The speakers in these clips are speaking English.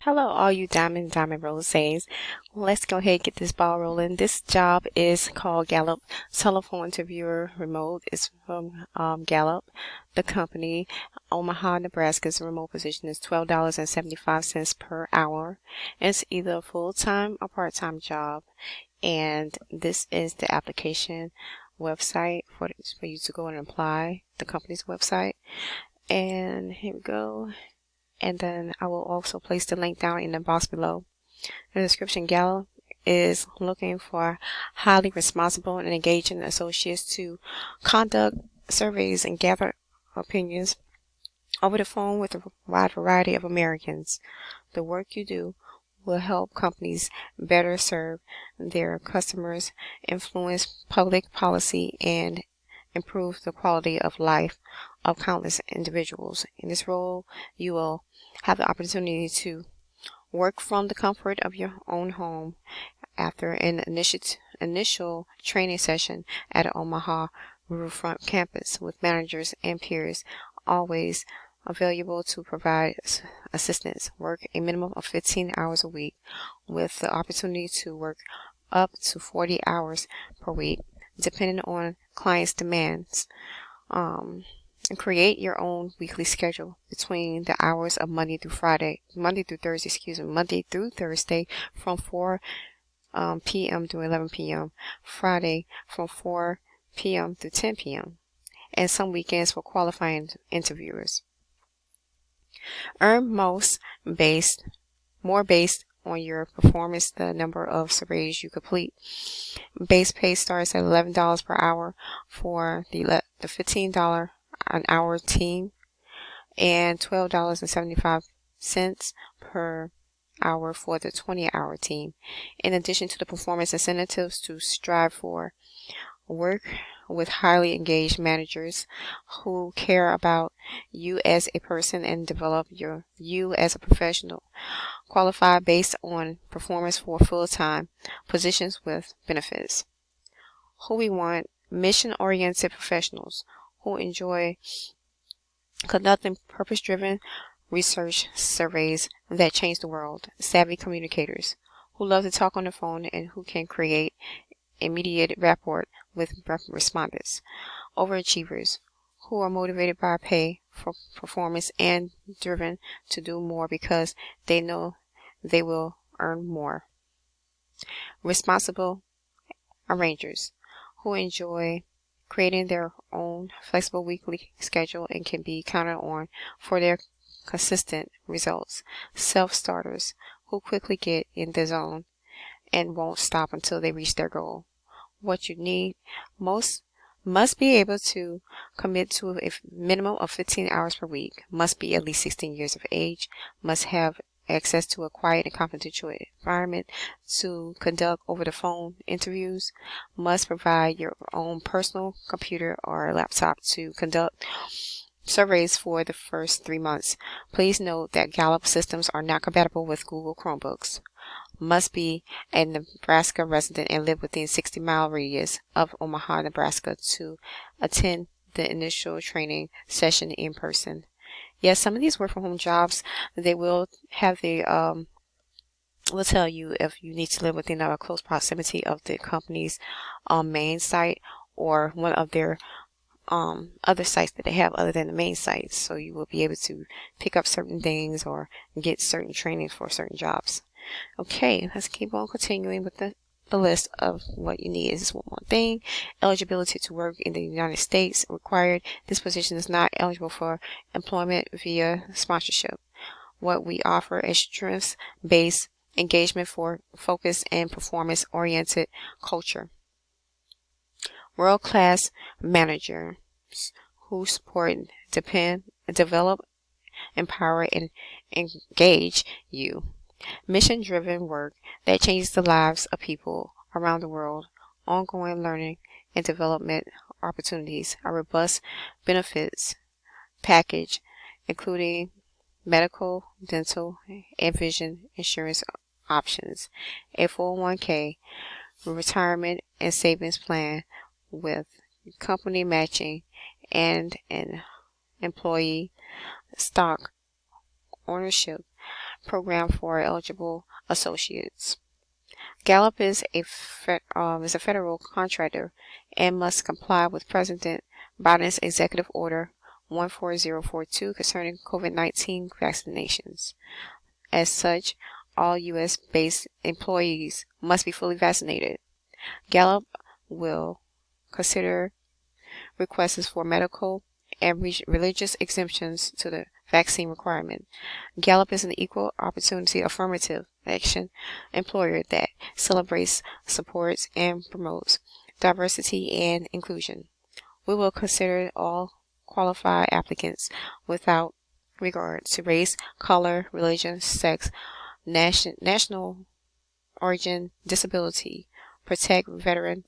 Hello, all you Diamond Roses. Let's go ahead and get this ball rolling. This job is called Gallup Telephone Interviewer Remote. It's from Gallup, the company. Omaha, Nebraska's remote position is $12.75 per hour. It's either a full-time or part-time job. And this is the application website for you to go and apply, the company's website. And here we go. And then I will also place the link down in the box below. In the description, Gallup is looking for highly responsible and engaging associates to conduct surveys and gather opinions over the phone with a wide variety of Americans. The work you do will help companies better serve their customers, influence public policy, and improve the quality of life of countless individuals. In this role, you will have the opportunity to work from the comfort of your own home after an initial training session at an Omaha Riverfront campus with managers and peers always available to provide assistance. Work a minimum of 15 hours a week with the opportunity to work up to 40 hours per week depending on clients' demands. And create your own weekly schedule between the hours of Monday through Thursday from 4 p.m. to 11 p.m., Friday from 4 p.m. to 10 p.m., and some weekends for qualifying interviewers. Earn more based on your performance, the number of surveys you complete. Base pay starts at $11 per hour for the $15 an hour team and $12.75 per hour for the 20-hour team. In addition to the performance incentives to strive for, work with highly engaged managers who care about you as a person and develop you as a professional. Qualify based on performance for full-time positions with benefits. Who we want: mission-oriented professionals who enjoy conducting purpose-driven research surveys that change the world. Savvy communicators who love to talk on the phone and who can create immediate rapport with respondents. Overachievers who are motivated by pay for performance and driven to do more because they know they will earn more. Responsible arrangers who enjoy creating their own flexible weekly schedule and can be counted on for their consistent results. Self-starters who quickly get in the zone and won't stop until they reach their goal. What you need: most must be able to commit to a minimum of 15 hours per week, must be at least 16 years of age, must have access to a quiet and confidential environment to conduct over-the-phone interviews, must provide your own personal computer or laptop to conduct surveys for the first 3 months. Please note that Gallup systems are not compatible with Google Chromebooks. Must be a Nebraska resident and live within 60-mile radius of Omaha, Nebraska to attend the initial training session in person. Yes, some of these work from home jobs, they will have will tell you if you need to live within a close proximity of the company's main site or one of their other sites that they have other than the main site. So you will be able to pick up certain things or get certain trainings for certain jobs. Okay, let's keep on continuing with the list of what you need. Is one more thing. Eligibility to work in the United States required. This position is not eligible for employment via sponsorship. What we offer is strengths-based engagement for focus and performance-oriented culture. World-class managers who support, develop, empower, and engage you. Mission-driven work that changes the lives of people around the world. Ongoing learning and development opportunities. A robust benefits package including medical, dental, and vision insurance options. A 401k, retirement and savings plan with company matching and an employee stock ownership program for eligible associates. Gallup is a federal contractor and must comply with President Biden's Executive Order 14042 concerning COVID-19 vaccinations. As such, all U.S.-based employees must be fully vaccinated. Gallup will consider requests for medical and religious exemptions to the vaccine requirement. Gallup is an equal opportunity affirmative action employer that celebrates, supports, and promotes diversity and inclusion. We will consider all qualified applicants without regard to race, color, religion, sex, national origin, disability, protect veteran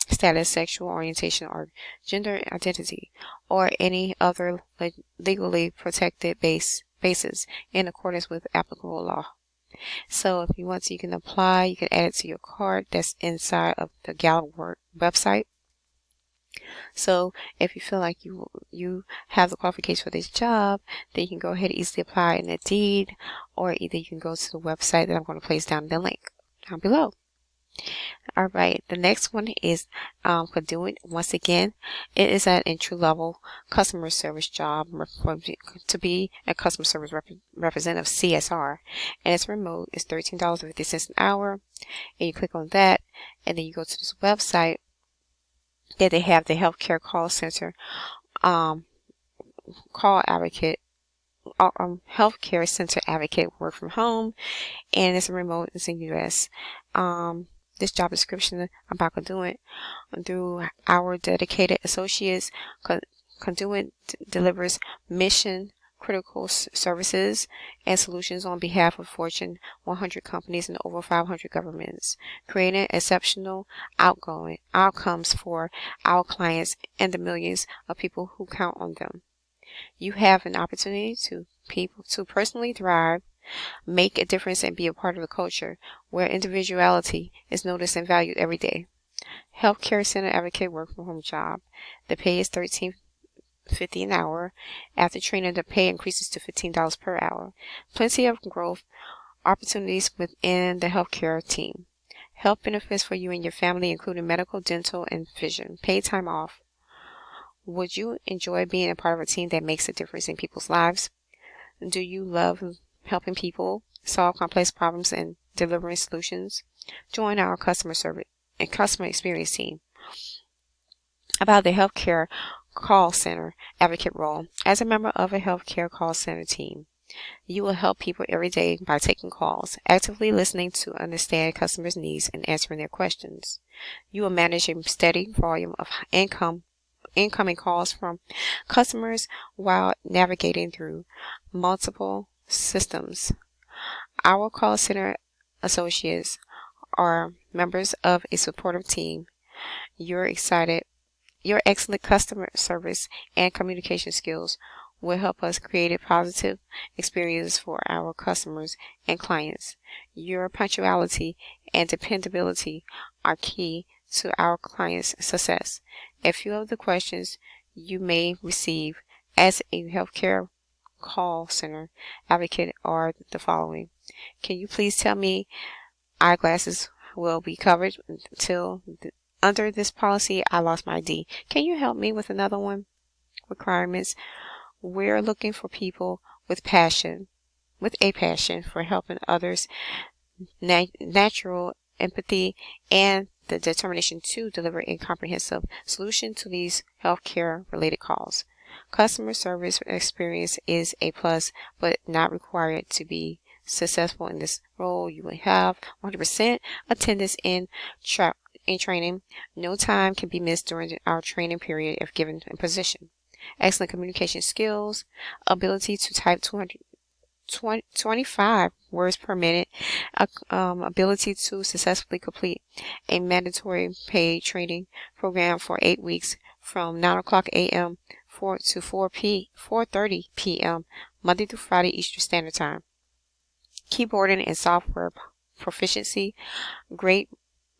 status, sexual orientation, or gender identity, or any other legally protected basis in accordance with applicable law. So if you want to, you can apply, you can add it to your card that's inside of the Gallup website. So if you feel like you have the qualifications for this job, then you can go ahead and easily apply in Indeed, or either you can go to the website that I'm going to place down the link down below. All right, the next one is Conduent. Once again, it is an entry-level customer service job to be a customer service representative, CSR, and it's remote. It's $13.50 an hour, and you click on that, and then you go to this website that they have the healthcare call center, call advocate, healthcare center advocate, work from home, and it's remote. It's in U.S. This job description about Conduent: through our dedicated associates, Conduent delivers mission critical services and solutions on behalf of Fortune 100 companies and over 500 governments, creating exceptional outcomes for our clients and the millions of people who count on them. You have an opportunity to personally thrive, make a difference, and be a part of a culture where individuality is noticed and valued every day. Healthcare Center Advocate work from home job. The pay is $13.50 an hour. After training, the pay increases to $15 per hour. Plenty of growth opportunities within the healthcare team. Health benefits for you and your family, including medical, dental, and vision. Paid time off. Would you enjoy being a part of a team that makes a difference in people's lives? Do you love helping people solve complex problems and delivering solutions? Join our customer service and customer experience team. About the healthcare call center advocate role. As a member of a healthcare call center team, you will help people every day by taking calls, actively listening to understand customers' needs, and answering their questions. You will manage a steady volume of incoming calls from customers while navigating through multiple systems. Our call center associates are members of a supportive team. Your excellent customer service and communication skills will help us create a positive experience for our customers and clients. Your punctuality and dependability are key to our clients' success. A few of the questions you may receive as a healthcare call center advocate are the following. Can you please tell me eyeglasses will be covered until under this policy? I lost my ID. Can you help me with another one? Requirements. We're looking for people with a passion for helping others, natural empathy, and the determination to deliver a comprehensive solution to these healthcare related calls. Customer service experience is a plus, but not required to be successful in this role. You will have 100% attendance in training. No time can be missed during our training period if given a position. Excellent communication skills, ability to type 25 words per minute, ability to successfully complete a mandatory paid training program for 8 weeks from 9 o'clock a.m. to 4:30 p.m. Monday through Friday Eastern Standard Time. Keyboarding and software proficiency, great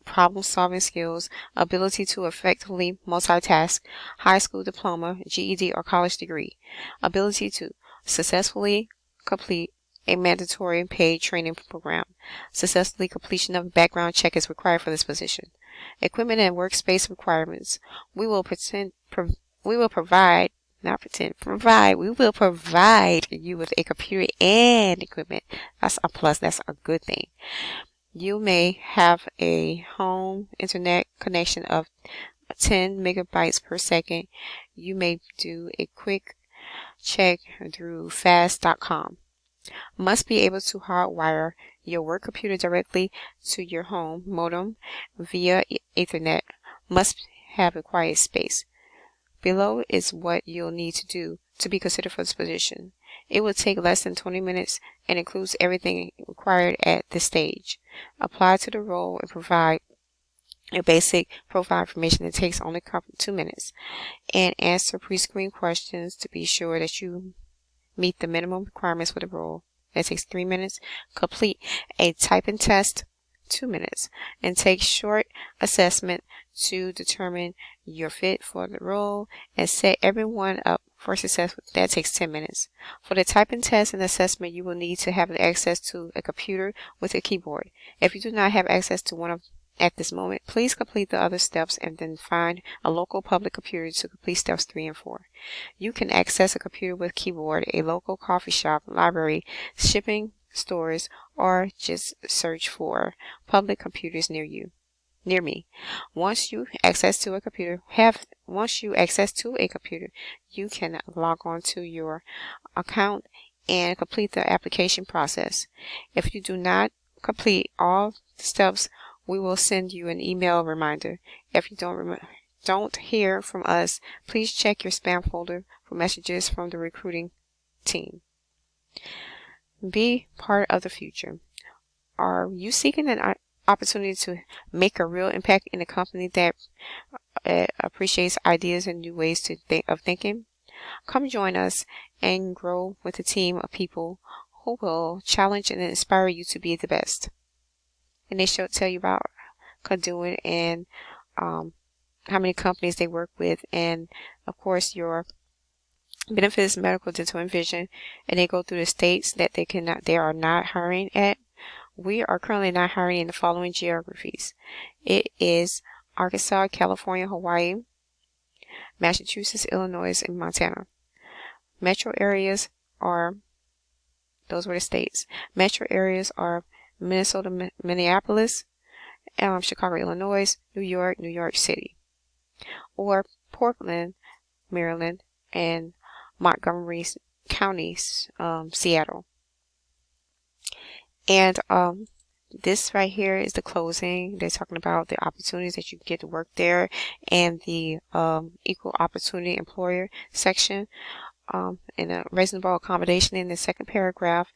problem-solving skills, ability to effectively multitask, high school diploma, GED, or college degree, ability to successfully complete a mandatory paid training program. Successfully completion of a background check is required for this position. Equipment and workspace requirements. We will provide you with a computer and equipment. That's a plus. That's a good thing. You may have a home internet connection of 10 megabytes per second. You may do a quick check through fast.com. Must be able to hardwire your work computer directly to your home modem via Ethernet. Must have a quiet space. Below is what you'll need to do to be considered for this position. It will take less than 20 minutes and includes everything required at this stage. Apply to the role and provide your basic profile information. It takes only 2 minutes. And answer pre-screen questions to be sure that you meet the minimum requirements for the role. That takes 3 minutes. Complete a typing test, 2 minutes. And take short assessment to determine your fit for the role and set everyone up for success. That takes 10 minutes. For the typing test and assessment, you will need to have access to a computer with a keyboard. If you do not have access to one at this moment, please complete the other steps and then find a local public computer to complete steps 3 and 4. You can access a computer with keyboard, a local coffee shop, library, shipping stores, or just search for public computers near me. Once you access to a computer, you can log on to your account and complete the application process. If you do not complete all steps, we will send you an email reminder. If you don't hear from us, please check your spam folder for messages from the recruiting team. Be part of the future. Are you seeking an opportunity to make a real impact in a company that appreciates ideas and new ways of thinking? Come join us and grow with a team of people who will challenge and inspire you to be the best. And they shall tell you about Conduent and how many companies they work with, and of course your benefits, medical, dental, and vision. And they go through the states that they are not hiring at. We are currently not hiring in the following geographies. It is Arkansas, California, Hawaii, Massachusetts, Illinois, and Montana. Metro areas are, those were the states. Metro areas are Minnesota, Minneapolis, Chicago, Illinois, New York City, or Portland, Maryland, and Montgomery counties, Seattle. And this right here is the closing. They're talking about the opportunities that you get to work there and the equal opportunity employer section, and a reasonable accommodation in the second paragraph.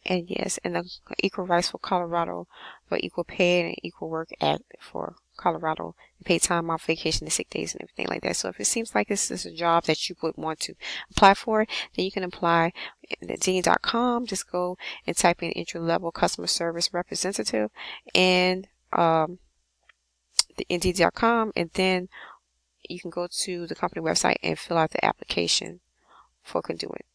And yes, and the Equal Rights for Colorado for Equal Pay and Equal Work Act for Colorado, paid time off, vacation, and sick days, and everything like that. So if it seems like this is a job that you would want to apply for, then you can apply at Indeed.com. Just go and type in entry-level customer service representative and the Indeed.com, and then you can go to the company website and fill out the application for Conduent.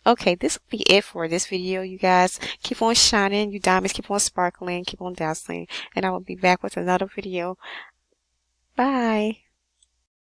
Okay, this will be it for this video, you guys. Keep on shining, you diamonds. Keep on sparkling, keep on dazzling. And I will be back with another video. Bye.